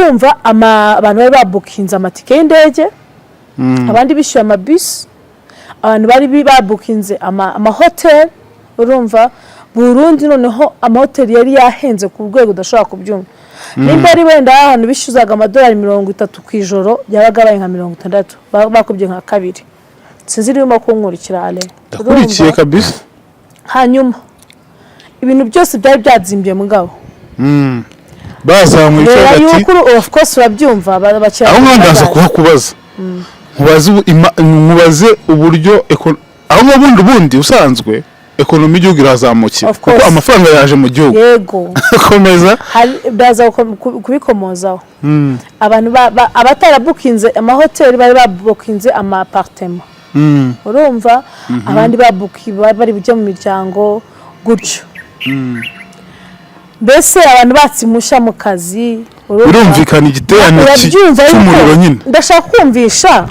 urumva abantu bari babukinze amatike y'indege abandi bishyuye amabisi abantu bari babukinze amahoteli urumva Burundi noneho amahoteli yari yahenze ku rwego udashobora kubyumva nimba ari wenda ahantu bishyuzaga amadolari 30 ku ijoro yabagabaye nka 60 bakubye nka kabiri sinzi irimo kunkurikira ale ndakurikiye kabisa hanyuma ibintu byose byari byadzimbye mugabo bazamwe icyo ati of course urabyumva bakira aho ndandaza kuhakubaza mubaze uburyo aho ubundi usanzwe ekonomi y'igihugu irazamukira kuko amafaranga yaje mu gihugu yego komeza baza kubikomozaho abantu abatarabukinze amahoteli bari babukinze ama appartement urumva abandi babuki bari bujye mu miryango gutyo mbese abantu batsimusha mu kazi urumvikana igiterane cy'umuriro nyine ndashaka kumvisha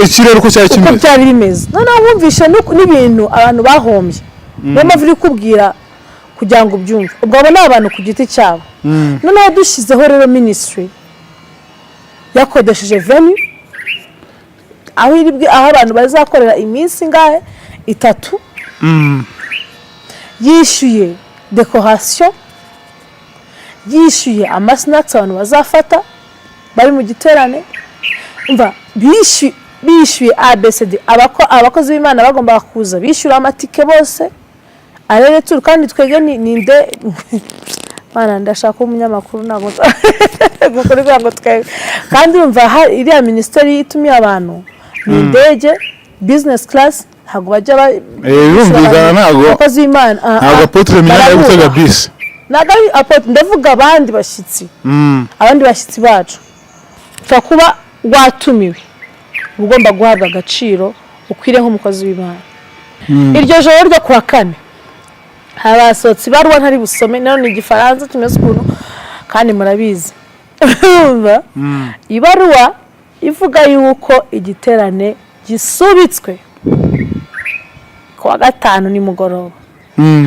ikirere ko cyari kimeze byari bimeze noneho wumvisha n'ibintu abantu bahombye niyo mpamvu uri kubwira kugira ngo ubyumve ubwo abo ni abantu ku giti cyabo noneho dushyizeho rero ministry yakodesheje venue aho abantu bazakorera iminsi ngahe 3 yishyuye decoration yishyuye amasnacks abantu bazafata bari mu giterane umva bishyuye ABCD abakozi b'Imana bagomba kuza bishyura amatike bose arere turi kandi twege ninde mana ndashaka umunyamakuru nago gukorera ngo twege kandi umva iriya ministeri itumye abantu ni indege business class ntago bajya yumvikana ntago abakozi b'Imana ntago apotre myanya yo gutega bisi ntago apotre ndavuga abandi bashyitsi bacu twakuba watumiwe ugomba guhabwa agaciro ukwire nk'umukozi w'Imana iryo joro ryo kuwa kane habasotsi baruwa ntari busome none igifaransa kimeze ukuntu kandi murabizi ibaruwa ivuga yuko igiterane gisubitswe kuwa gatanu ni mugoroba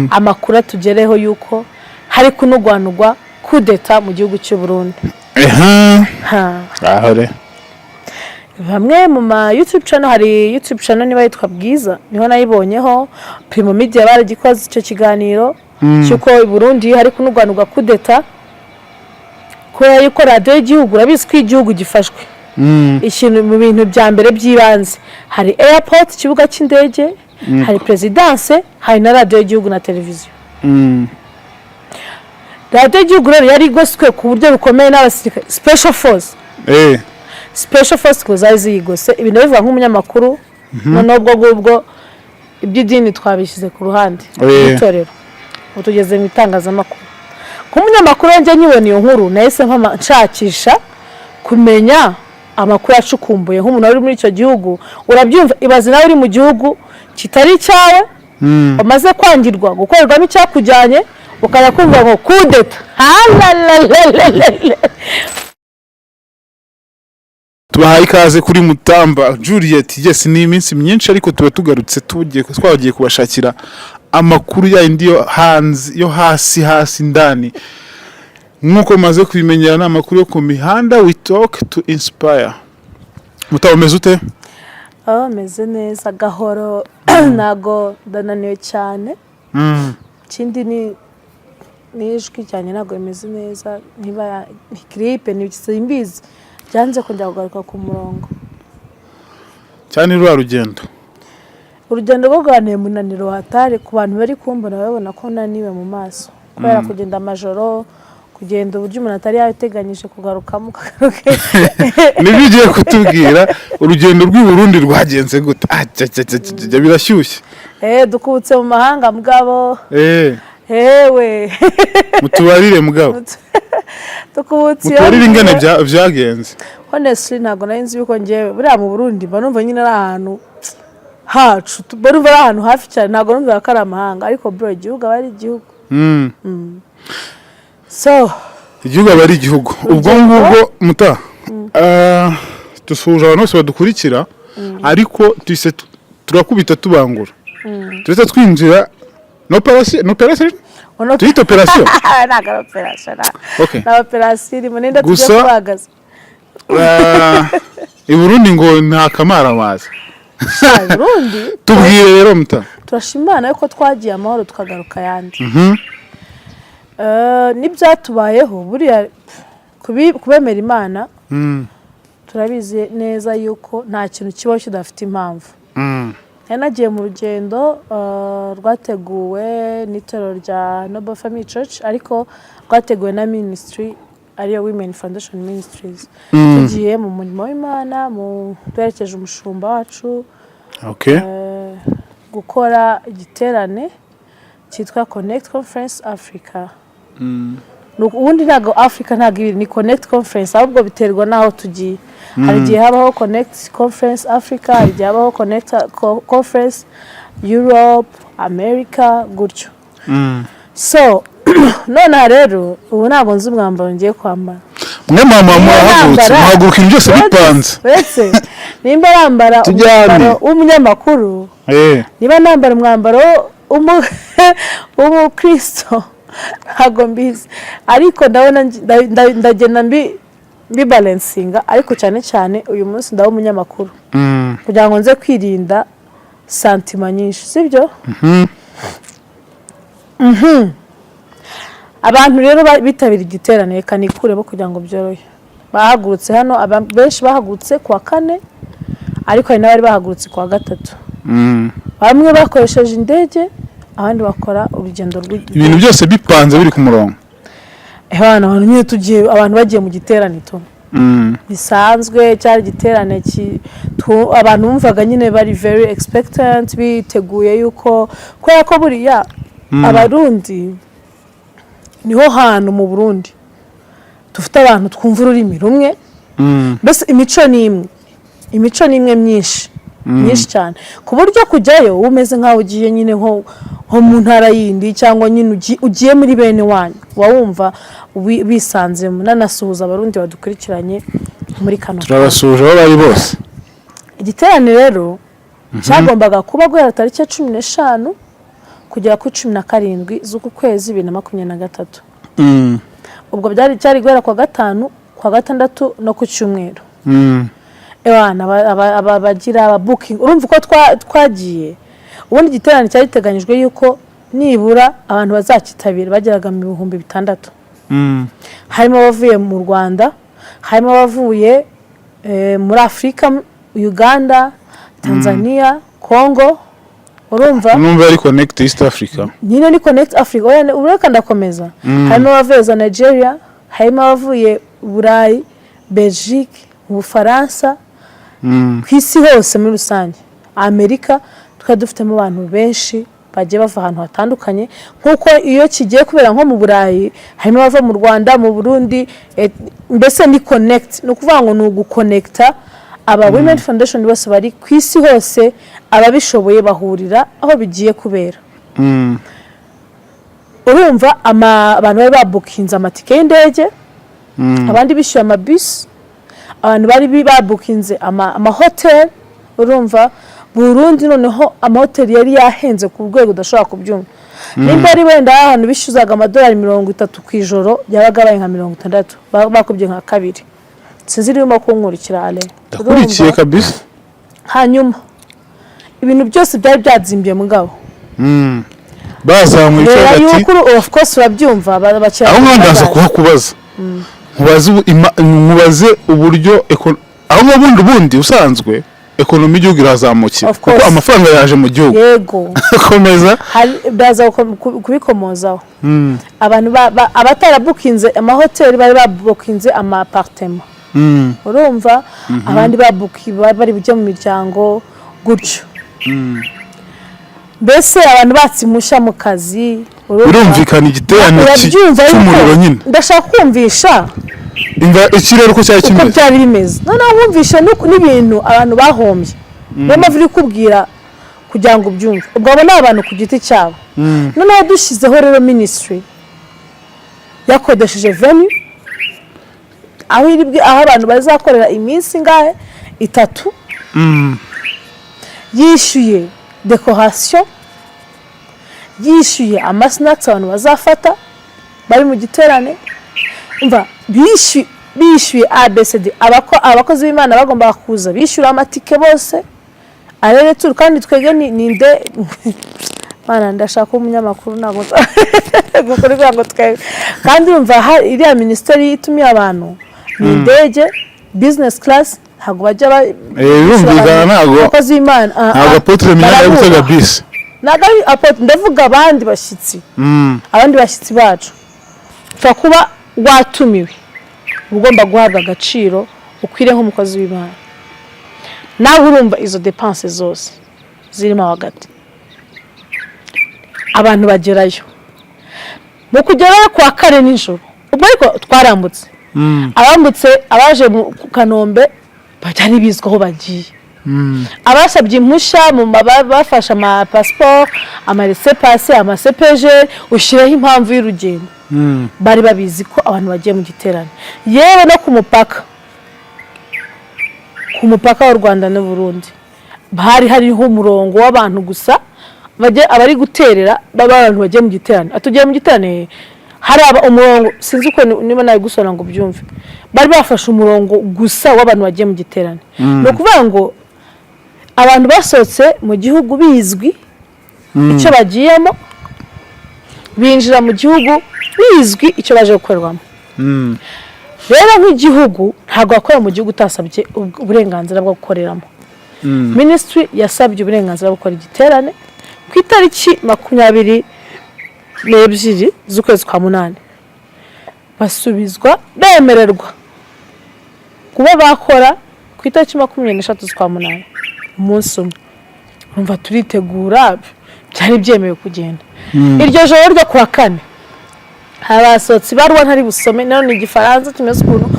amakuru atugereho yuko hari kunugwanugwa kudeta mu gihugu cy'u Burundi ahore bamwe mu YouTube channel hari YouTube channel niba yitwa Bwiza niho nayibonyeho Primo Media baragikoze icyo kiganiro cyuko i Burundi hari kunugwanugwa kudeta ko yuko radio y'igihugu urabizi ko igihugu gifashwe ikintu mu bintu bya mbere by'ibanze hari airport kibuga cy'indege hari presidence hari na radio y'igihugu na televiziyo radio y'igihugu rero yari goswe ku buryo bukomeye n'abasirikare special force special force kuzazi yigose ibintu bivuga nk'umunyamakuru none ubwo iby'idini twabishyize ku ruhande itorero utugeze mu itangazamakuru nk'umunyamakuru nje nyibona iyo nkuru nahise nshakisha kumenya amakuru yacukumbuye nk'umuntu uri muri icyo gihugu urabyumva ibaze nawe uri mu gihugu kitari cyawe umaze kwangirwa gukorerwamo icyakujyanye ukajya kumva ngo kudeta tubahaye ikaze kuri Mutamba Juliet yes ni iminsi myinshi ariko tuba tugarutse twagiye kubashakira amakuru ya indiyo hanze yo hasi ndani nkuko maze kubimenyera n'amakuru yo ku mihanda we talk to inspire mutabomeze ute meze neza gahoro nago dananiwe cyane kindi ni ijwi cyane nago imeze neza niba gripe ni simbizi byanze kujya kugaruka ku murongo cyane rwa urugendo rwo guhanira munaniro hatari ku bantu bari kumbona babona ko naniwe mu maso kubera kugenda amajoro kugenda uburyo umuntu atari yateganyije kugarukamo nibigiye kutubwira urugendo rw'i Burundi rwagenze gute birashyushye dukubutse mu mahanga mugabo hewe mutubarire mugabo tukubutse mutubarire ingane byagenze honestly ntago narinzi yuko ngewe buriya mu Burundi banumva nyine ari ahantu hacu barumva ari ahantu hafi cyane ntago numva ko ari amahanga ariko bro igihugu aba ari igihugu so igihugu aba ari igihugu ubwo ngubwo muta dusuhuje abantu bose badukurikira ariko turakubita tubangura twinjira no parasi tuyita operation ntago operation okay na operation irimo nenda tujye kubagaza i Burundi ngo nta kamara amazi Burundi tubwire rero muta turashimana yuko twagiye amahoro tukagaruka yandi nibyatubayeho buriya kubemera Imana turabizi neza yuko nta kintu kibaho kidafite impamvu yanagiye mu rugendo rwateguwe n'itorero rya Noble Family Church ariko rwateguwe na ministry ariyo Women Foundation Ministries tugiye mu murimo w'Imana mu twerekeje umushumba wacu gukora igiterane cyitwa Connect Conference Africa ubundi ntago Africa ntago ibiri ni Connect Conference ahubwo biterwa naho tugiye hari igihe habaho Connect Conference Africa hari igihe habaho Connect Conference Europe America gutyo so none rero ubu ntabwo nzi umwambaro ngiye kwambara mwe mama muhaguruka byose bipanze uretse nimba yambara umwambaro w'umunyamakuru niba nambara umwambaro w'umukristo ntabwo mbizi ariko ndabona ndagenda bibalansinga ariko cyane cyane uyu munsi ndaba umunyamakuru kugira ngo nze kwirinda santima nyinshi sibyo abantu rero bitabira igiterane reka nikurebo kugira ngo byorohe bahagurutse hano benshi bahagurutse kuwa 4 ariko hari n'abari bahagurutse kuwa 3 bamwe bakoresheje indege abandi bakora urugendo ibintu byose bipanze biri ku murongo abantu nyine tugiye abantu bagiye mu giterane to bisanzwe cyari giterane abantu bumvaga nyine bari very expectant biteguye yuko kubera ko buriya abarundi niho hantu mu Burundi dufite abantu twumva ururimi rumwe bose imico ni imwe myinshi cyane ku buryo kujyayo umeze nkaho ugiye nyine nko mu ntara yindi cyangwa nyine ugiye muri bene wanyu wumva bisanzemo nanasuhuza abarundi badukurikiranye muri kano turabasuhuje aho bari bose igiterane rero cyagombaga kuba guhera tariki 15 kugera ku 17 z'uku kwezi 2023 ubwo cyari guhera kwa 5 kwa 6 no ku cyumweru bagira booking urumva uko twagiye ubundi igiterane cyari giteganyijwe yuko nibura abantu bazakitabira bageraga mu 6,000 harimo abavuye mu Rwanda harimo abavuye muri Afrika Uganda Tanzania Congo urumva numva ari Connect East Africa nyine ni Connect Africa ureka ndakomeza harimo abavuye za Nigeria harimo abavuye Burayi Belgique Ubufaransa kwisi hose muri rusange Amerika dufitemo abantu benshi bagiye bava ahantu hatandukanye nkuko iyo kigiye kubera nko mu Burayi harimo bava mu Rwanda mu Burundi mbese ni connect no kuvuga ngo ni uguconnecta aba Women Foundation bose bari kwisi hose ababishoboye bahurira aho bigiye kubera urumva abantu bari babukinze amatike y'indege abandi bishyuye amabus abantu bari babukinze hotel urumva Burundi noneho amahoteli yari yahenze ku rwego udashobora kubyumva nimba ari wenda ahantu bishyuzaga amadolari 30 ku ijoro yabaga baye nka 60 bakubye nka kabiri sinzi irimo kunkurikira ale ndakurikiye kabisa hanyuma ibintu byose byari byadzimbye mugabo bazamwe icyo ati of course urabyumva bacyara aho ndandaza kuhakubaza mubaze uburyo aho bundi usanzwe ekonomi y'igihugu irazamukira kuko amafaranga yaje mu gihugu yego komeza baza kubikomozaho abantu abatarabukinze amahoteli bari babukinze amapartement urumva abandi bari bujye mu miryango gutyo mbese abantu batsimusha mu kazi urumvikana igiterane cy'umuriro nyine ndashaka kumvisha ikirere ko cyari kimeze byari bimeze noneho wumvisha n'ibintu abantu bahombye niyo mpamvu uri kubwira kugira ngo ubyumve ubwo abo ni abantu ku giti cyabo noneho dushyizeho rero ministry yakodesheje venue aho abantu bazakorera iminsi ngahe 3 yishyuye decoration yishyuye amasnacks abantu bazafata bari mu giterane, umva bishyuye ABCD. Abakozi b'Imana bagomba kuza bishyura amatike bose arere turi, kandi twege ninde Mana ndashaka umunyamakuru ntago gukorera ngo twege, kandi umva iriya ministeri itumiye abantu ni indege business class, ntago bajya yumvikana ntago abakozi b'Imana ntago apotre Minani yo gutega bisi, ntago apotre, ndavuga abandi bashyitsi abandi bashyitsi bacu twakuba watumiwe ugomba guhabwa agaciro ukwire nk'umukozi w'Imana. Nawe urumva izo dépenses zose zirimo hagati abantu bagerayo mu kugerayo kwa kare nijoro, ubwo ariko twarambutse abambutse abaje mu Kanombe batari bizwaho bagiye, abasabye impushya mu bafasha ama passport ama laissez-passer ama CPG ushiraho impamvu y'urugendo, bari babizi ko abantu bagiye mu giterane. Yewe no ku mupaka w'u Rwanda n'u Burundi hariho umurongo w'abantu gusa abari guterera abantu bagiye mu giterane. Atugiye mu giterane hari umurongo, sinzi uko niba nawe gusona ngo byumve, bari bafashe umurongo gusa w'abantu bagiye mu giterane. No kuvuga ngo abantu basohotse mu gihugu bizwi icyo bagiyemo, binjira mu gihugu bizwi icyo baje gukorerwamo. Rero nk'igihugu ntabwo wakorera mu gihugu utasabye uburenganzira bwo gukoreramo. Ministry yasabye uburenganzira bwo gukora igiterane ku itariki 22 z'ukwezi kwa munani, basubizwa bemererwa kuba bakora ku itariki 23 z'ukwa munani, umunsi umwe. Umva turitegura, byari byemewe kugenda. Iryo joro ryo kuwa kane abasohotse baruwa ntari busome, none igifaransa kimeze ukuntu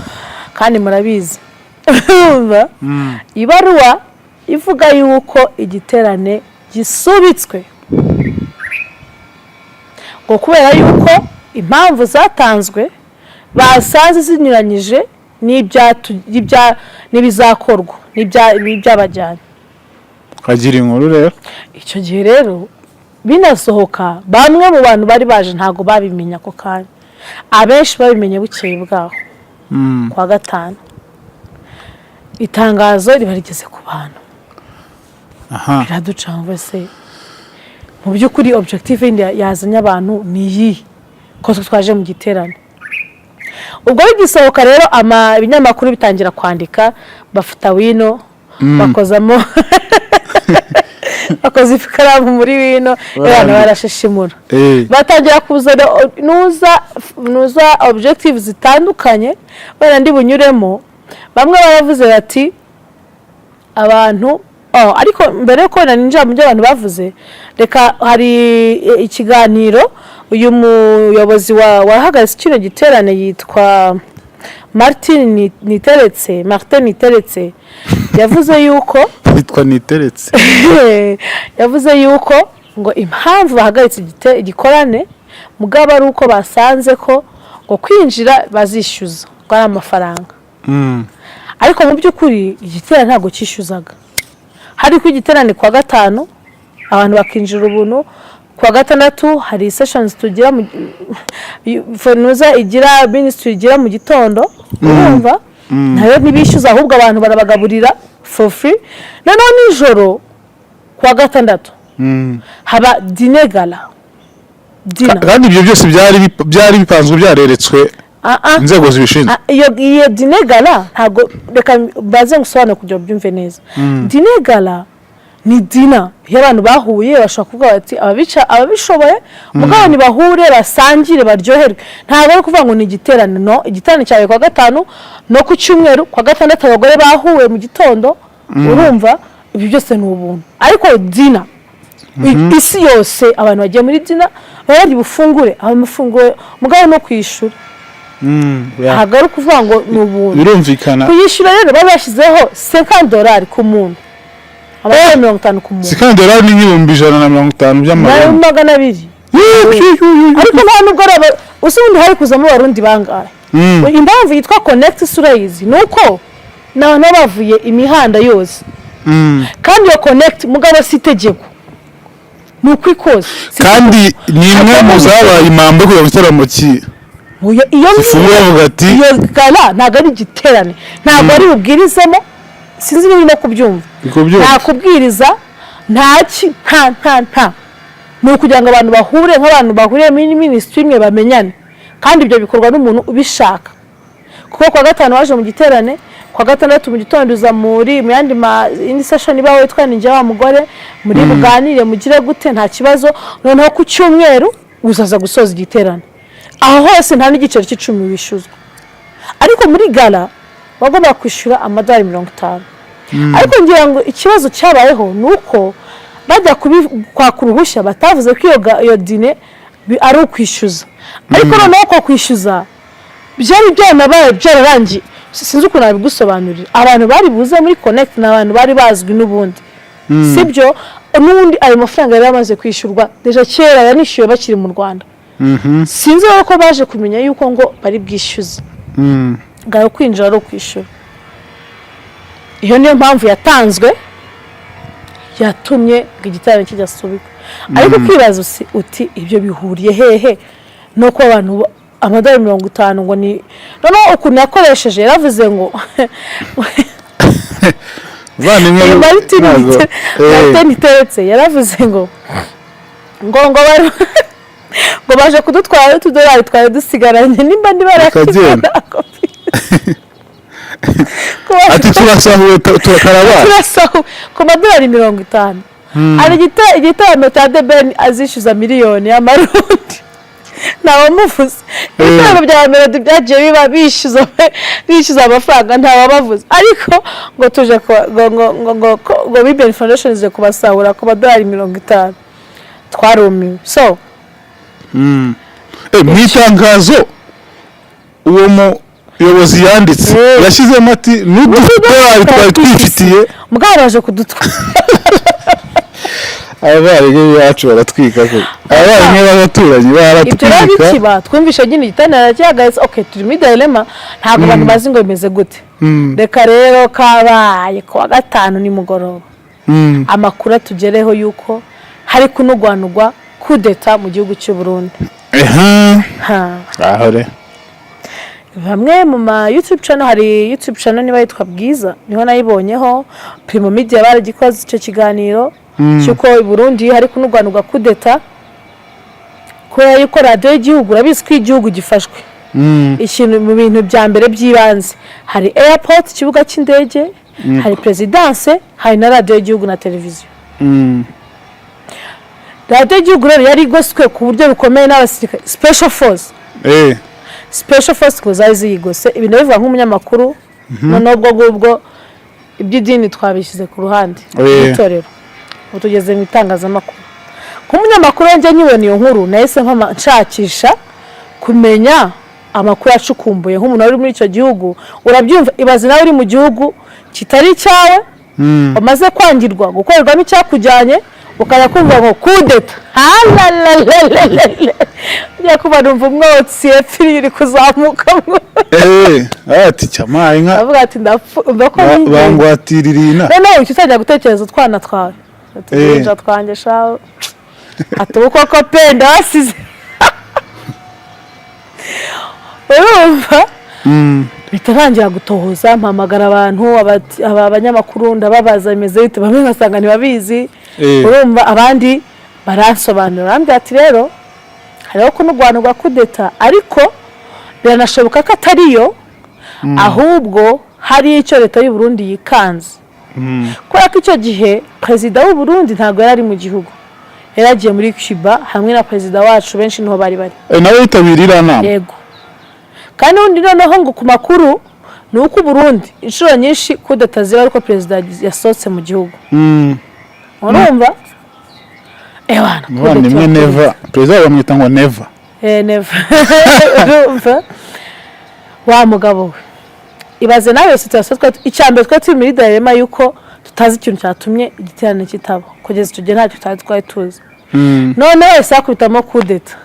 kandi murabizi. Ibaruwa ivuga yuko igiterane gisubitswe ngo kubera yuko impamvu zatanzwe basanze zinyuranyije n'ibizakorwa n'ibyabajyanye. Kagira inkuru rero Icyo gihe rero binasohoka, bamwe mu bantu bari baje ntago babimenya ko kanya, abenshi babimenye bukeye bwaho kwa gatanu. Itangazo riba rigeze ku bantu, biraducanga se mu by'ukuri objective yazanye abantu ni iyi ko twaje mu giterane. Ubwo bigisohoka rero ibinyamakuru bitangira kwandika, bafata wino bakozamo bakoze ikaramu muri wino, abantu barashishimura, batangira kuzana nuza objectives zitandukanye wenda ndi bunyuremo. Bamwe baravuze bati abantu ariko mbere ko ninjira mu byo abantu bavuze, reka hari ikiganiro uyu muyobozi wahagaze kino giterane yitwa Martin Niteretse yavuze yuko yavuze yuko ngo impamvu bahagaritse igikorane mugabo ari uko basanze ko ngo kwinjira bazishyuza ngo ari amafaranga. Ariko mu by'ukuri igiterane ntabwo cyishyuzaga. Hari ku igiterane kwa gatanu abantu bakinjira ubuntu, kwa gatandatu hari sessions tugira igira ministry igira mu gitondo, urumva nayo ntibishyuza ahubwo abantu barabagaburira for free. Noneho nijoro kwa gatandatu haba dîner gala. Kandi ibyo byose byari bipanzwe byareretswe inzego zibishinzwe. Iyo dîner gala ntago reka baze gusobanura kugira byumve neza. Dîner gala ni dina y'abantu bahuye bashaka kuvuga bati ababishoboye mugabo ni bahure basangire baryoherwe. Ntago ari kuvuga ngo ni igiterane, no, igiterane cyawe kwa gatanu no ku cyumweru, kwa gatandatu abagore bahuwe mu gitondo, urumva ibyo byose ni ubuntu. Ariko dina isi yose abantu bagiye muri dina bari bufungure, abamufungure mugabo no kwishura. Ntago ari kuvuga ngo ni ubuntu, birumvikana. Kuyishura rero babashyizeho $50 ku muntu, $50 ku muntu. $50 ni $150 by'amayero. Ariko nta nubwo usundi hari kuzamo abarundi bangahe. Impamvu yitwa connect surayizi nuko naho bavuye imihanda yose. Kandi yo connect mugabo si tegeko. ni ukwikoza kandi ni imwe mu zabaye impamvu kugira ngo igitaramo iyo gala ntabwo ari igiterane, ntabwo ari bubwirizemo, sinzi niba urimo kubyumva, nta kubwiriza nta ni ukugira ngo abantu bahure nk'abantu bahuriye muri minisitiri imwe bamenyane, kandi ibyo bikorwa n'umuntu ubishaka. Kuko kwa gatanu waje mu giterane, kwa gatandatu mu gitondo uza muri indi session iba witwa ninjye wa mugore, muri buganire mugire gute nta kibazo, noneho ku cyumweru uzaza gusoza igiterane. Aho hose nta n'igiceri cy'icumi wishyuzwa, ariko muri gala bagomba kwishyura amadolari 50. Ariko ngira ngo ikibazo cyabayeho ni uko bajya kwaka uruhushya batavuze ko iyo dine ari ukwishyuza, ariko noneho ko kwishyuza byari byanabaye byararangiye, sinzi ukuntu nabigusobanurira. Abantu bari buze muri connect n'abantu bari bazwi n'ubundi, sibyo? N'ubundi ayo mafaranga yari amaze kwishyurwa deja kera, yanishyuwe bakiri mu Rwanda. Sinzi ko baje kumenya yuko ngo bari bwishyuze ngaho kwinjira ari ukwishyura. Iyo niyo mpamvu yatanzwe yatumye igiterane kijyasubika. Ariko kwibaza uti ibyo bihuriye hehe no ko abantu amadolari 50 ngo ni noneho ukuntu yakoresheje yaravuze ngo Martin Teretse yaravuze ngo bari ngo baje kudutwara $2 twari dusigaranye nimba ndi barakagenda ati turasahuye turasahuye ku madolari 50. Ari igiterane cya The Ben azishyuza miliyoni y'amarundi ntawamuvuze. Ibitaro bya Melody byagiye biba bishyuza amafaranga ntawabavuze, ariko ngo tuje ngo Bible Foundation ize kubasahura ku madolari 50. Twarumiwe. So mu itangazo uwo muyobozi yanditse yashyizemo ati n'udutwari twari twifitiye mugaraje kudutwara. Abarimu bacu baratwika ko abarimu b'abaturanyi baratwika. Ibyo bikiba twumvisha nyine igitana cyagahise okay turi muri dilemma, ntabwo abantu bazi ngo bimeze gute. Reka rero kabaye kwa gatanu ni mugoroba amakuru tugereho yuko hari kunugwanugwa kudeta mu gihugu cy'u Burundi. Ahore bamwe mu ma YouTube channel, hari YouTube channel niba yitwa Bwiza, niho nayibonyeho Primo Media baragikoze icyo kiganiro cyuko i Burundi hari kunugwanugwa kudeta, ko yuko radio y'igihugu urabizi ko igihugu gifashwe. Ikintu mu bintu bya mbere by'ibanze hari airport, kibuga cy'indege, hari presidence, hari na radio y'igihugu na televiziyo. Radio y'igihugu rero yari igoswe ku buryo bukomeye n'abasirikare special force. Special force ko zayigose ibintu bivuga nk'umunyamakuru, noneho ubwo iby'idini twabishyize ku ruhande itorero utugeze mu itangazamakuru. Nk'umunyamakuru njye nyibona iyo nkuru nahise nshakisha kumenya amakuru acukumbuye nk'umuntu uri muri icyo gihugu. Urabyumva, ibaze nawe uri mu gihugu kitari cyawe, umaze kwangirwa gukorerwamo icyakujyanye, ukajya kumva ngo kudeta njya kuba numva umwotsi epfiri iri kuzamukamo. Ati cyamaye nka avuga ati bangwatiririna noneho icyo utajya gutekereza utwana twawe ati twanjye shaho ati ukoko penda wasize urumva. Bitarangira gutohoza mpamagara abantu abanyamakuru ndababaza bimeze bite, bamwe ngasanga ntibabizi. Urumva abandi baransobanura ambye ati rero hariho kunugwanugwa kudeta, ariko biranashoboka ko atariyo, ahubwo hari icyo leta y'u Burundi yikanze. Kubera ko icyo gihe perezida w'u Burundi ntabwo yari mu gihugu, yaragiye muri Cuba hamwe na perezida wacu benshi niho bari nawe yitabirira nama. Yego, kandi undi noneho ngo ku makuru ni uko Burundi inshuro nyinshi kudeta ziba ariko perezida yasohotse mu gihugu. Urumva Bwana nimwe never perezida bamwita ngo never. Never. Urumva wa mugabo we, ibaze nawe situation icyambere twa turi muri dilemma yuko tutazi ikintu cyatumye igiterane kitabo kugeza icyo gihe ntacyo twari tuzi. None wese akubitamo kudeta.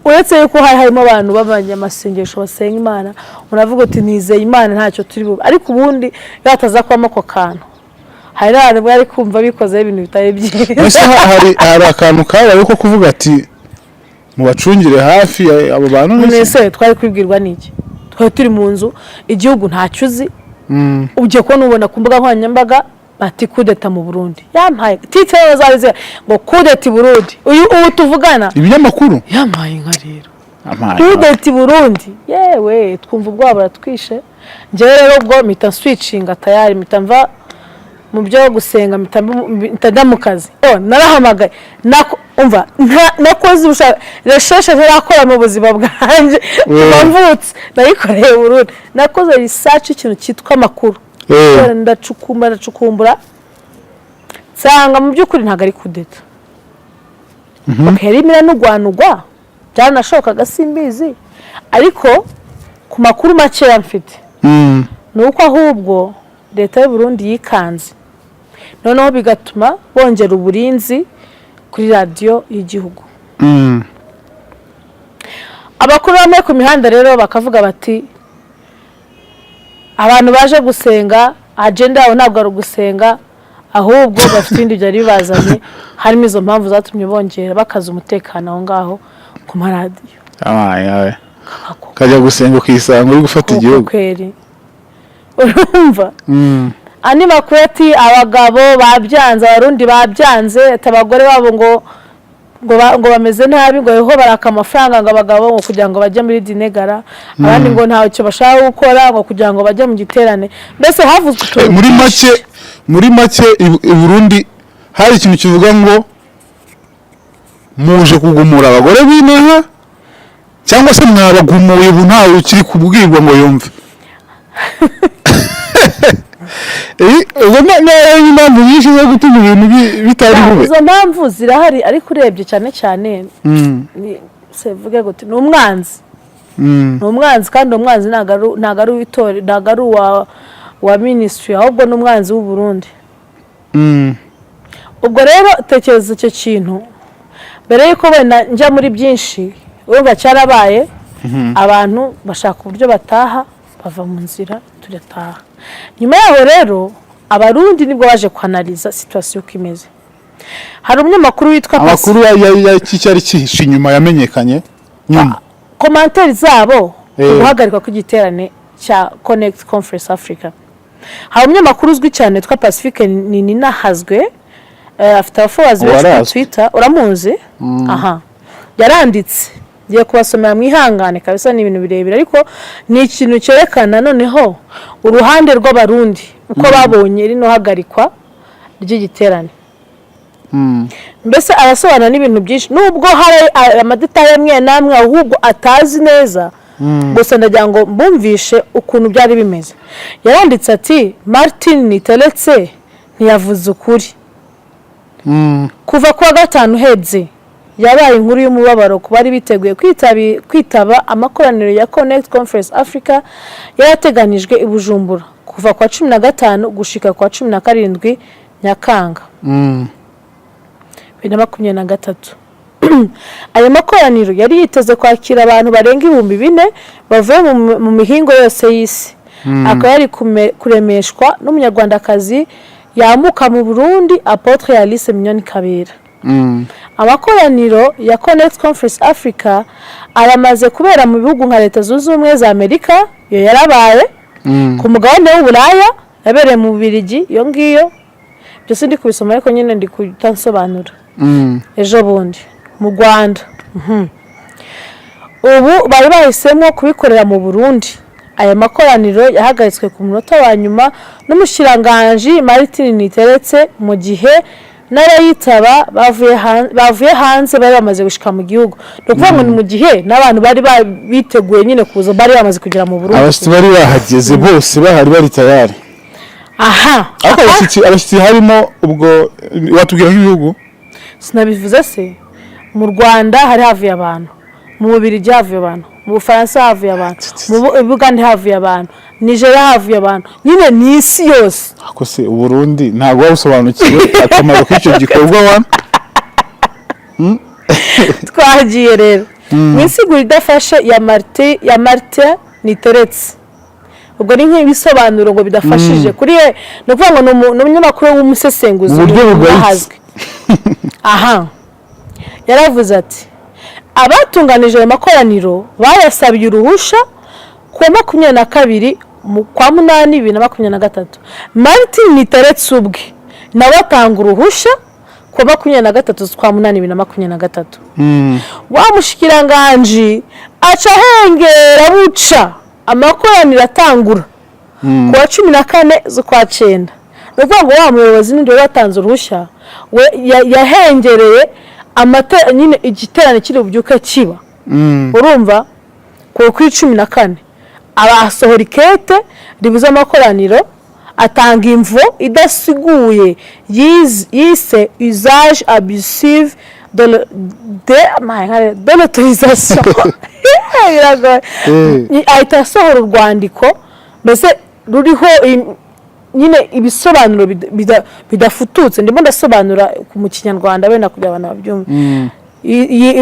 Uretse yuko harimo abantu b'abanyamasengesho basenga Imana, uravuga uti nizeye Imana ntacyo turi bube, ariko ubundi yataza kwamo ko kantu hari abantu bari kumva bikoze ibintu bitari byiza. Ese hari akantu kabaye ko kuvuga ati mu bacungire hafi abo bantu mwese twari kwibwirwa n'iki? Twari turi mu nzu, igihugu ntacyo uzi, ujye ko nubona ku mbuga nkoranyambaga bati kudeta mu Burundi. Yampaye titero zabize ngo kudeta i Burundi. Ubu tuvugana ibinyamakuru yampaye nka rero kudeta i Burundi. Yewe twumva ubwo baratwishe. Njyewe rero ubwo mpita switchinga tayari, mpita mva mu byo gusenga, mpita mu kazi. Narahamagaye umva nakoze ubushaka resheshe ntarakora mu buzima bwanjye mvutse nayikoreye Burundi. Nakoze research ikintu cyitwa amakuru, ndacukumbura nsanga mu by'ukuri ntabwo ari kudeta. Rimwe n'ugwanugwa byanashobokaga simbizi, ariko ku makuru make mfite ni uko ahubwo leta y'u Burundi yikanze, noneho bigatuma bongera uburinzi kuri radiyo y'igihugu. Abakuru bamwe ku mihanda rero bakavuga bati abantu baje gusenga agenda yabo ntabwo ari ugusenga, ahubwo bafite ibindi byari bibazanye, harimo izo mpamvu zatumye bongera bakaza umutekano aho ngaho ku maradiyo. Kajya gusenga ukisanga uri gufata igihugu. Urumva? Ani makuru ati abagabo babyanze, abarundi babyanze, abagore babo ngo bameze nabi, ngo yeho baraka amafaranga ngo abagabo ngo kugira ngo bajye muri dinegara, abandi ngo ntawe cyo bashaka gukora ngo kugira ngo bajye mu giterane. Mbese havuzwe muri make i Burundi hari ikintu kivuga ngo muje kugumura abagore b'inaha cyangwa se mwabagumuye ubu ntawe ukiri kubwirwa ngo yumve. Impamvu nyinshi zo gutuma ibintu bitari bube. Izo mpamvu zirahari, ariko urebye cyane cyane sevuge gute ni umwanzi. Ni umwanzi, kandi umwanzi ntago ari witore, ntago ari wa ministry, ahubwo ni umwanzi w'u Burundi. Ubwo rero tekereza icyo kintu mbere yuko wenda njya muri byinshi, urumva cyarabaye abantu bashaka uburyo bataha, bava mu nzira turataha. Nyuma yaho rero abarundi nibwo baje kwanaliza situation uko imeze. Hari umunyamakuru witwa amakuru cyari kihishe inyuma yamenyekanye nyuma commentaire zabo guhagarika ku giterane cya Connect Conference Africa. Hari umunyamakuru uzwi cyane witwa Pacifique Ninahazwe, afite abafollowers benshi kuri Twitter, uramuzi? Yaranditse, ngiye kubasomera mwihangane kabisa, ni ibintu birebire, ariko ni ikintu cyerekana noneho uruhande rw'abarundi uko babonye rino hagarikwa ry'igiterane. Mbese arasobanura n'ibintu byinshi, nubwo hari amadetaye amwe namwe ahubwo atazi neza, gusa ndagira ngo mbumvishe ukuntu byari bimeze. Yaranditse ati Martin Niteretse ntiyavuze ukuri. Kuva kuwa gatanu uheze yabaye inkuru y'umubabaro ku bari biteguye kwitaba amakoraniro ya Connect Conference Africa yarateganijwe i Bujumbura kuva kwa 15 gushika kwa 17 Nyakanga 2023. Ayo makoraniro yari yiteze kwakira abantu barenga 4,000 bavuye mu mihingo yose y'isi. Akaba yari kuremeshwa n'umunyarwandakazi yamuka mu Burundi Apotre Alice Mignoni Kabera. Amakoraniro ya Connect Conference Africa aramaze kubera mu bihugu nka Leta Zunze Ubumwe za Amerika, yo yarabaye ku mugabane w'Uburaya, yabereye mu Bubiligi, yo ngiyo byose ndi kubisoma ariko nyine ndi kutansobanura. Ejo bundi mu Rwanda. Ubu bari bahisemo kubikorera mu Burundi. Aya makoraniro yahagaritswe ku munota wa nyuma n'umushiranganji Martin Niteretse, mu gihe n'abayitaba bavuye hanze bari bamaze gushika mu gihugu. Dokuvuga ngo ni mu gihe n'abantu bari biteguye nyine kuza, bari bamaze kugera mu Burundi. Abashitsi bari bahageze bose bahari bari tayari. Ako abashitsi harimo ubwo watubwira nk'ibihugu sinabivuze se. Mu Rwanda hari havuye abantu, mu Bubiligi havuye abantu, mu Bufaransa havuye abantu, mu Bugande havuye abantu, Nigeria havuye abantu, nyine ni isi yose. Ako se u Burundi ntabwo wabusobanukiwe akamaro k'icyo gikorwa wa twagiye rero. Mwisigura idafashe ya Martin Niteretse, ubwo ni nk'ibisobanuro ngo bidafashije kuri we no kuvuga ngo ni umunyamakuru w'umusesenguzi uburyo bugahazwe. aha yaravuze ati abatunganije ayo makoraniro bayasabiye uruhusha ku 22 kwa 8/2023 Martin Niteretse ubwe nawe atanga uruhusha ku 23 kwa 8/2023 wa mushikiranganje aca hengera buca amakoraniro atangura ku wa 14 z'ukwa 9 no kuvuga ngo wa muyobozi n'indi watanze uruhusha we yahengereye amata nyine igiterane kiri bubyuka kiba urumva ku 14 abasohora ikete ribuza amakoraniro atanga imvo idasiguye yise usage abusive de l'autorisation ahita asohora urwandiko mbese ruriho nyine ibisobanuro bidafututse ndimo ndasobanura mu Kinyarwanda bena kugira abantu babyumve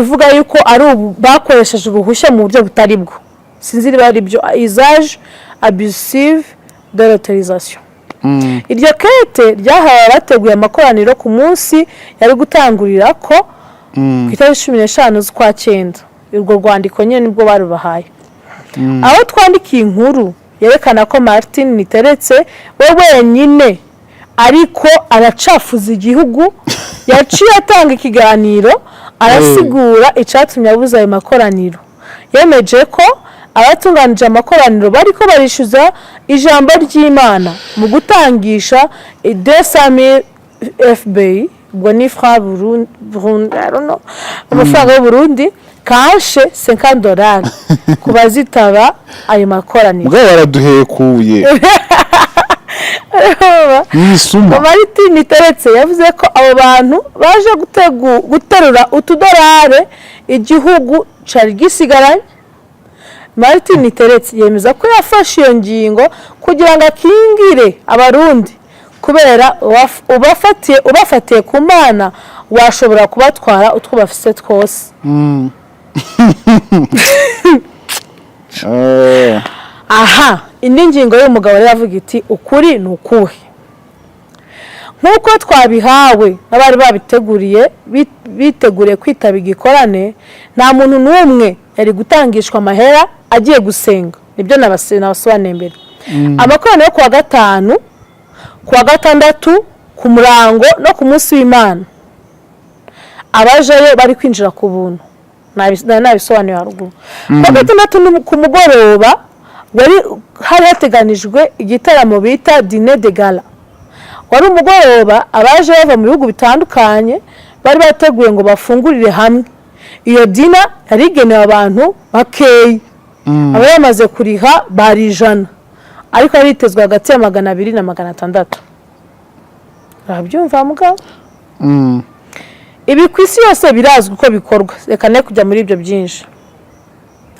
ivuga yuko ari bakoresheje uruhushya mu buryo butari bwo sinzi riba ari byo usage abusive de l'autorisation iryo kete ryahawe abateguye amakoraniro ku munsi yari gutangurira ko ku itariki 15 z'ukwa 9 urwo rwandiko nyine nibwo barubahaye aho twandikiye inkuru yerekana ko Martin Niteretse we wenyine ariko aracafuza igihugu yaciye atanga ikiganiro arasigura icatumye abuza ayo makoraniro yemeje ko abatunganije amakoraniro bariko barishyuza ijambo ry'Imana mu gutangisha 200,000 FBI ubwo ni francs Burundi I don't know amafaranga y'u Burundi kashe $50 kubazitaba ayo makoraniro mugabo baraduhekuye Martin Niteretse yavuze ko abo bantu baje guterura $2 igihugu cari gisigaranye Martin Niteretse yemeza ko yafashe iyo ngingo kugira ngo akingire abarundi kubera ubafatiye ku Mana washobora kubatwara utwo bafise twose aha indi ngingo y'umugabo rero avuga iti ukuri ni ukuhe nk'uko twabihawe n'abari babiteguriye biteguriye kwitaba igikorane nta muntu n'umwe yari gutangishwa amahera agiye gusenga nibyo nabasobanuriye mbere amakoraniro yo ku wa 5 ku wa 6 ku murango no ku munsi w'Imana abajeyo bari kwinjira ku buntu nabisobanuye haruguru ku wa 6 ku mugoroba hari hateganijwe igitaramo bita dîner de gala wari umugoroba abaje bava mu bihugu bitandukanye bari bateguye ngo bafungurire hamwe iyo dina yarigenewe abantu bakeyi aba yamaze kuriha bari 100 ariko yaritezwe hagati ya 200 na 600 urabyumva mugabo ibi ku isi yose birazwi uko bikorwa reka ne kujya muri ibyo byinshi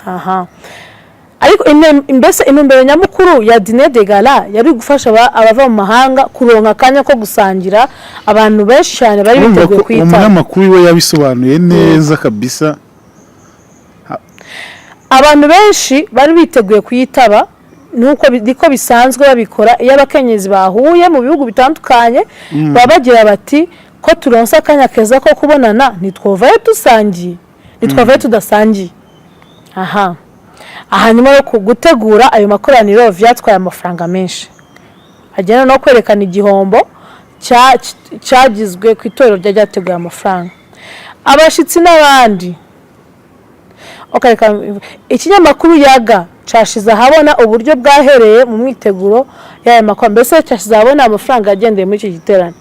aha ariko imbese intumbero nyamukuru ya dîner de gala yari gufasha abava mu mahanga kuronka kanya ko gusangira abantu benshi cyane bari biteguye kwita umunyamakuru we yabisobanuye neza kabisa abantu benshi bari biteguye kuyitaba nuko biko bisanzwe babikora iyo abakenyezi bahuye mu bihugu bitandukanye babagira bati ko turonsa kanya keza ko kubonana nitwovaye dusangiye nitwovaye tudasangiye aha nyuma yo gutegura ayo makoraniro vyatwaye amafaranga menshi ajyana no kwerekana igihombo cyagizwe ku itorero ryateguye amafaranga abashitsi n'abandi ikinyamakuru yaga cashiza habona uburyo bwahereye mu mwiteguro y'aya makoraniro mbese cashiza habona amafaranga yagendeye muri iki giterane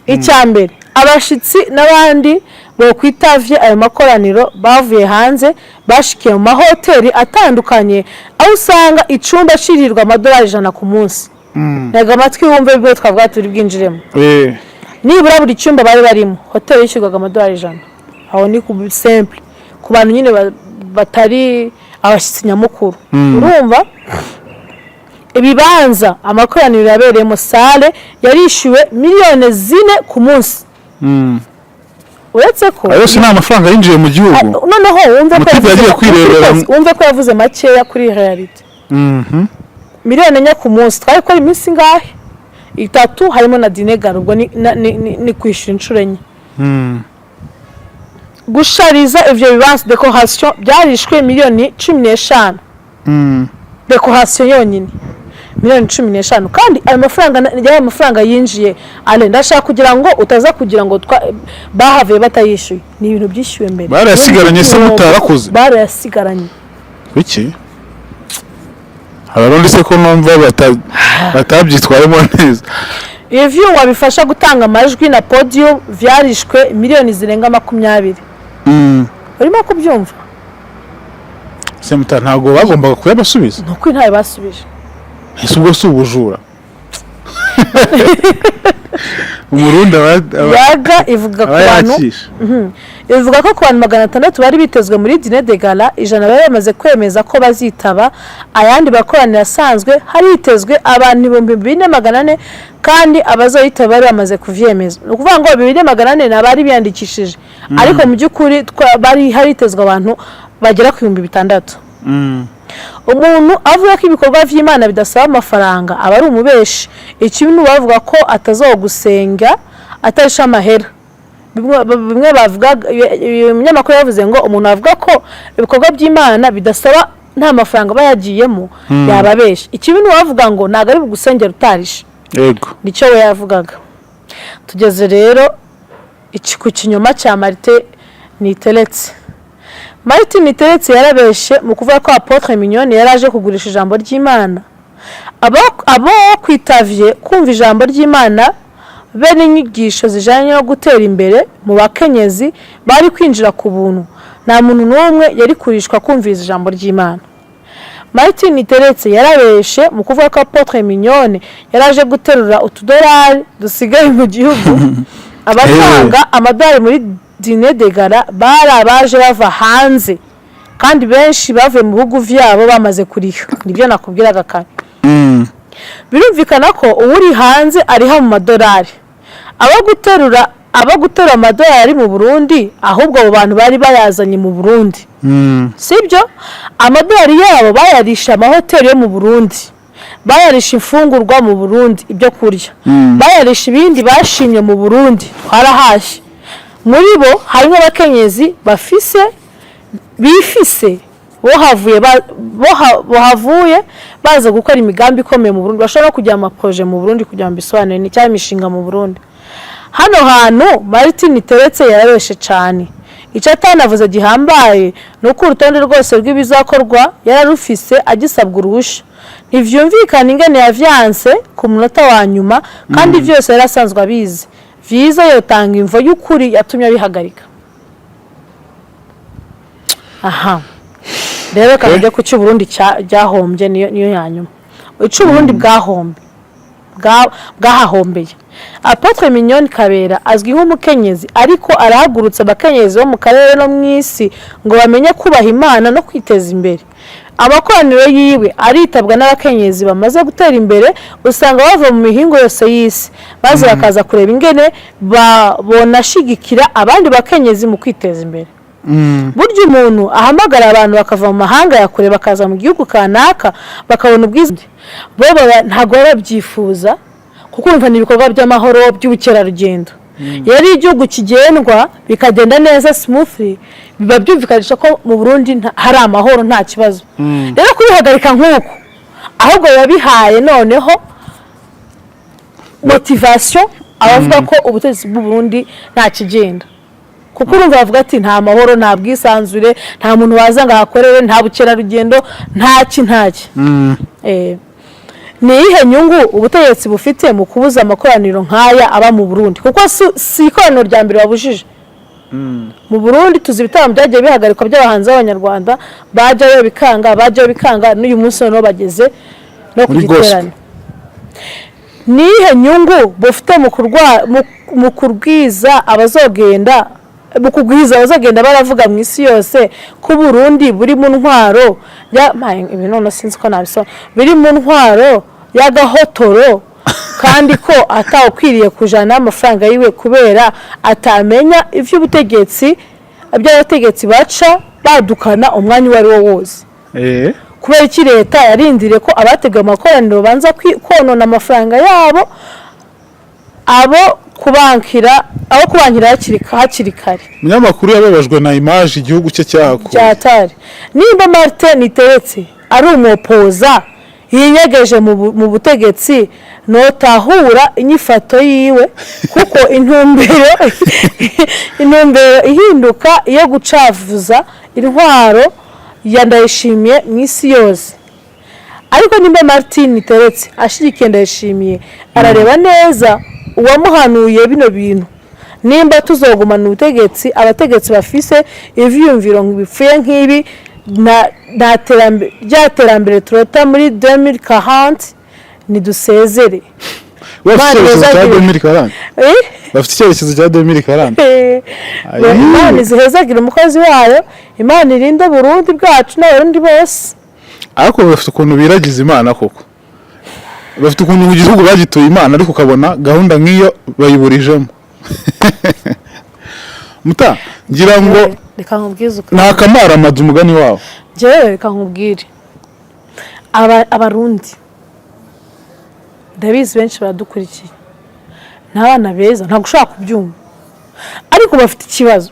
icyambere abashitsi n'abandi bo kwitavye ayo makoraniro bavuye hanze bashikiye mu mahoteli atandukanye aho usanga icumba cirirwa $100 ku munsi nega amatwi wumve bwo twavuga turi bwinjiremo nibura buri cyumba bari barimo hoteli yishyurwaga $100 aho ni ku simple ku bantu nyine batari abashitsi nyamukuru urumva ibibanza amakoraniro yabereyemo sale yarishyuwe $4,000,000 ku munsi uretse ko ayo si amafaranga yinjiye mu gihugu noneho wumve ko yavuze makeya kuri reality miliyoni enye ku munsi twabikora iminsi ingahe 3 harimo na dinegaro ubwo ni kwishyura inshuro enye gushariza ivyo bibanza decoration byarishwe miliyoni 15 decoration yonyine miliyoni 15 kandi ayo mafaranga yinjiye ale ndashaka kugira ngo utaza kugira ngo bahave batayishyuye ni ibintu byishyuwe mbere barasigaranye se mutarakoze barasigaranye biki abarundi se ko numva batabyitwaremo neza ivyo wabifasha gutanga amajwi na podium vyarishwe miliyoni zirenga 20 urimo kubyumva se ntago bagombaga kuyabasubiza nuko ntaye basubije ese ubwo si ubujura umurundi yaga ivuga ku bantu ivuga ko ku bantu 600 bari bitezwe muri dîner de gala 100 bari bamaze kwemeza ko bazitaba ayandi bakoranira asanzwe haritezwe abantu 2400 kandi abazoyitaba bari bamaze kuvyemeza no kuvuga ngo 2400 nabari biyandikishije ariko mu byukuri bari haritezwe abantu bagera ku 6,000 umuntu avuga ko ibikorwa vy'Imana bidasaba amafaranga aba ari umubeshi ikintu bavuga ko atazogusenga atarisha amahera bimwe bavuga umunyamakuru yavuze ngo umuntu avuga ko ibikorwa by'Imana bidasaba nta mafaranga bayagiyemo yababeshi ikintu bavuga ngo naga ari bugusengera utarisha yego nicyo we yavugaga tugeze rero ku kinyoma cya Marite niteretse Marite niteretse yarabeshe mu kuvuga ko Apotre Mignone yaraje kugurisha ijambo ry'Imana abo kwitavye kumva ijambo ry'Imana bene inyigisho zijanye no gutera imbere mu bakenyezi bari kwinjira ku buntu nta muntu n'umwe yari kurishwa kumviriza ijambo ry'Imana Marite niteretse yarabeshe mu kuvuga ko Apotre Mignone yaraje guterura $2 dusigaye mu gihugu abatanga amadolari muri dîner de gala barabaje bava hanze kandi benshi bavuye mu bihugu vyabo bamaze kuriha nibyo nakubwiraga kare birumvikana ko uri hanze ariha mu madolari aba guterura amadolari mu Burundi ahubwo abo bantu bari bayazanye mu Burundi sibyo amadolari yabo bayarisha amahoteli yo mu Burundi bayarisha imfungurwa mu Burundi ibyo kurya bayarisha ibindi bashimye mu Burundi harahashye muri bo harimo abakenyezi bifise bohavuye baza gukora imigambi ikomeye mu Burundi bashobora kujya mu projet mu Burundi kugira ngo bisobanure ni cyane imishinga mu Burundi hano hantu Marite niteretse yarabeshe cyane icyo atanavuze gihambaye nuko urutonde rwose rw'ibizakorwa yararufise agisabwa uruhusha ntivyumvikana ingene yavyanse ku munota wa nyuma kandi byose yarasanzwe abizi viza yotanga imvo y'ukuri yatumye bihagarika aha rero kandi ko cy'u Burundi cyahombye niyo yanyuma cy'u Burundi bwahahombeye Apotre Mignone Kabera azwi nk'umukenyezi ariko arahagurutse abakenyezi bo mu karere no mwisi ngo bamenye kubaha Imana no kwiteza imbere abakoraniro yiwe aritabwa n'abakenyezi bamaze gutera imbere usanga bava mu mihingo yose y'isi maze bakaza kureba ingene bonashigikira abandi bakenyezi mu kwiteza imbere buryo umuntu ahamagara abantu bakava mu mahanga yakure bakaza mu gihugu kanaka bakabona ubwiza bo ntago babyifuza kuko umva ni ibikorwa by'amahoro by'ubukerarugendo yari igihugu kigendwa bikagenda neza smoothly biba byumvikanisha ko mu Burundi hari amahoro nta kibazo rero kubihagarika nk'uko ahubwo yabihaye noneho motivation abavuga ko ubutegetsi bw'u Burundi nta kigenda kuko urumva bavuga ati nta mahoro nta bwisanzure nta muntu waza ngo ahakorere nta bukerarugendo ntaki ni ihe nyungu ubutegetsi bufite mu kubuza amakoraniro nk'aya aba mu Burundi kuko si ikoraniro rya mbere babujije mu Burundi tuzi ibitaramo byagiye bihagarikwa by'abahanzi b'Abanyarwanda bajyayo bikanga n'uyu munsi no bageze no kugiterana ni ihe nyungu bufite mu kurwiza abazogenda baravuga mu isi yose ko Burundi buri mu ntwaro ibi none sinzi ko nabisona biri mu ntwaro y'agahotoro kandi ko atawukwiriye kujana amafaranga yiwe kubera atamenya ivy'ubutegetsi by'abategetsi baca badukana umwanya wari wo wose kubera iki leta yarindiriye ko abatega amakoraniro banza konona amafaranga yabo abo kubankira hakiri kare. Umunyamakuru yababajwe na image igihugu cye cyahakuye cyatari nimba Martin Niteretse ari umupoza yinyegeje mu butegetsi notahura inyifato yiwe kuko intumbero ihinduka iyo gucavuza intwaro yandayishimiye mw'isi yose. Ariko nimba Martin Niteretse ashyigikiye Ndayishimiye arareba neza uwamuhanuye bino bintu nimba tuzogumana ubutegetsi abategetsi bafise ivyumviro bipfuye nk'ibi na terambere turota muri 2040 nidusezere. Bafite icyerekezo cya 2040. Imana izihezagira umukozi wayo, Imana irinde Burundi bwacu n'abarundi bose. Ariko bafite ukuntu biragiza Imana koko. Bafite ukuntu mu gihugu bagituye Imana ariko ukabona gahunda nk'iyo bayiburijemo. Muta ngira ngo reka nkubwize nta kamara amazu umugani wawo. Jewe reka nkubwire abarundi ndabizi benshi baradukurikiye n'abana beza ntabwo ushaka kubyumva ariko bafite ikibazo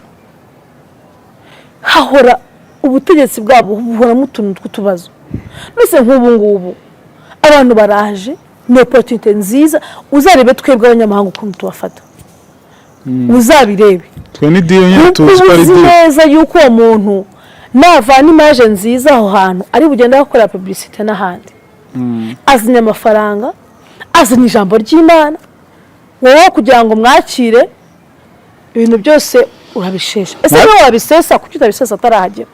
hahora ubutegetsi bwabo buhoramo utuntu tw'utubazo mbese nk'ubu ngubu abantu baraje ni opportunité nziza uzarebe twebwe abanyamahanga ukuntu tubafata uzabirebe twe ni diyo nyatuzi ko ari diyo neza yuko uwo muntu navana image nziza aho hantu ari bugenda gukora publicité n'ahandi azinya amafaranga azinya ijambo ry'Imana wowe kugira ngo mwakire ibintu byose urabishesha. Ese niba wabisesa kuki utabisesa atarahagera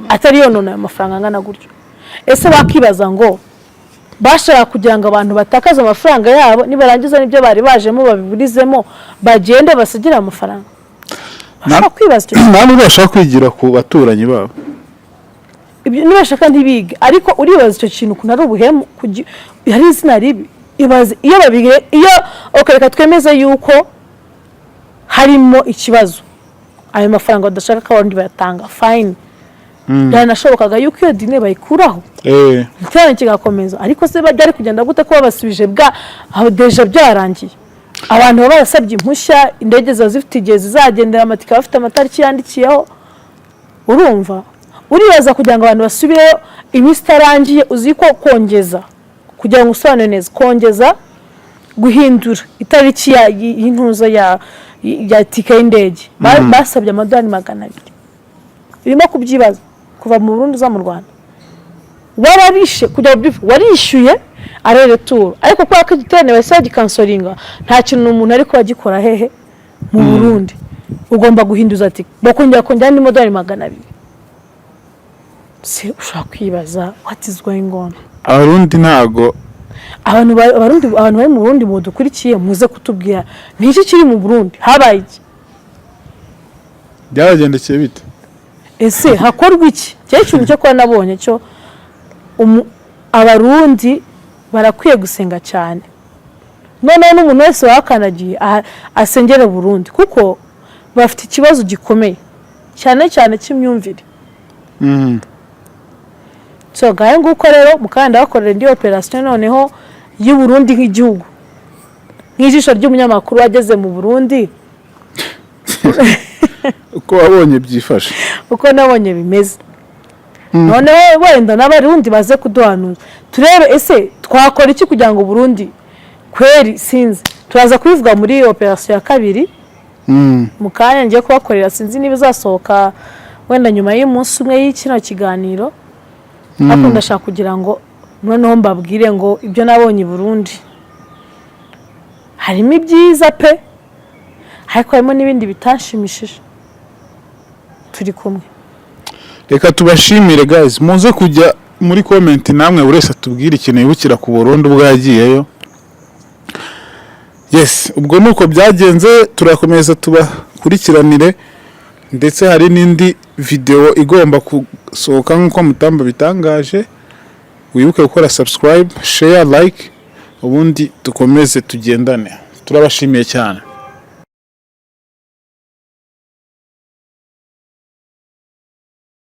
atari yonona amafaranga angana gutyo? Ese bakibaza ngo bashaka kugira ngo abantu batakaza amafaranga yabo nibarangiza nibyo bari bajemo babiburizemo bagende basigira amafaranga? Bashaka kwibaza nani bashaka kwigira ku baturanyi babo ibyo nibashaka ntibiga ariko uribaza icyo kintu kunari ubuhemu hari izina ribi ibaze iyo babigire iyo okereka twemeze yuko harimo ikibazo ayo mafaranga badashaka ko abandi bayatanga fine byanashobokaga yuko iyo dine bayikuraho igiterane kigakomeza ariko se bajya kugenda gute ko babasubije aho deja byarangiye abantu baba barasabye impushya indege zifite igihe zizagendera amatika bafite amatariki yandikiyeho urumva uribaza kugira ngo abantu basubireyo iminsi itarangiye uzi ko kongeza kugira ngo usobanure neza kongeza guhindura itariki y'intuzo ya tika y'indege basabye amadolari 200 birimo kubyibaza kuva mu Burundi uza mu Rwanda wararishe kugira ngo warishyuye arere tour ariko kwa ko igiterane bahise gikansoringa nta kintu umuntu ariko agikora hehe mu Burundi ugomba guhinduza ati bakongera konjyana n'imodolari 200 se ushaka kwibaza what is going on. Abarundi ntago abantu bari mu Burundi mudukurikiye muze kutubwira niki kiri mu Burundi habaye iki byagendekeye bite ese hakorwa iki cyo kintu cyo kwa nabonye cyo abarundi barakwiye gusenga cyane none n'umuntu wese wakanagiye asengera Burundi kuko bafite ikibazo gikomeye cyane cyane cy'imyumvire. So gahe nguko rero mukanda bakorera ndi operation noneho y'u Burundi nk'igihugu nk'ijisho ry'umunyamakuru wageze mu Burundi uko wabonye byifashe uko nabonye bimeze none wenda n'abarundi baze kuduhanuza turebe ese twakora iki kugira ngo Burundi kweri sinzi turaza kubivuga muri operation ya kabiri mukanya ngiye kubakorera sinzi niba zasohoka wenda nyuma y'umunsi umwe y'ikino kiganiro ariko ndashaka kugira ngo noneho mbabwire ngo ibyo nabonye Burundi harimo ibyiza pe ariko harimo n'ibindi bitanshimishije turi kumwe. Reka tubashimire guys muze kujya muri comment namwe urese atubwira ikintu yibukira ku Burundi ubwo yagiyeyo. Yes ubwo nuko byagenze turakomeza tubakurikiranire ndetse hari n'indi video igomba gusohoka nk'uko Mutamba bitangaje wibuke gukora subscribe share like ubundi dukomeze tugendane turabashimiye cyane.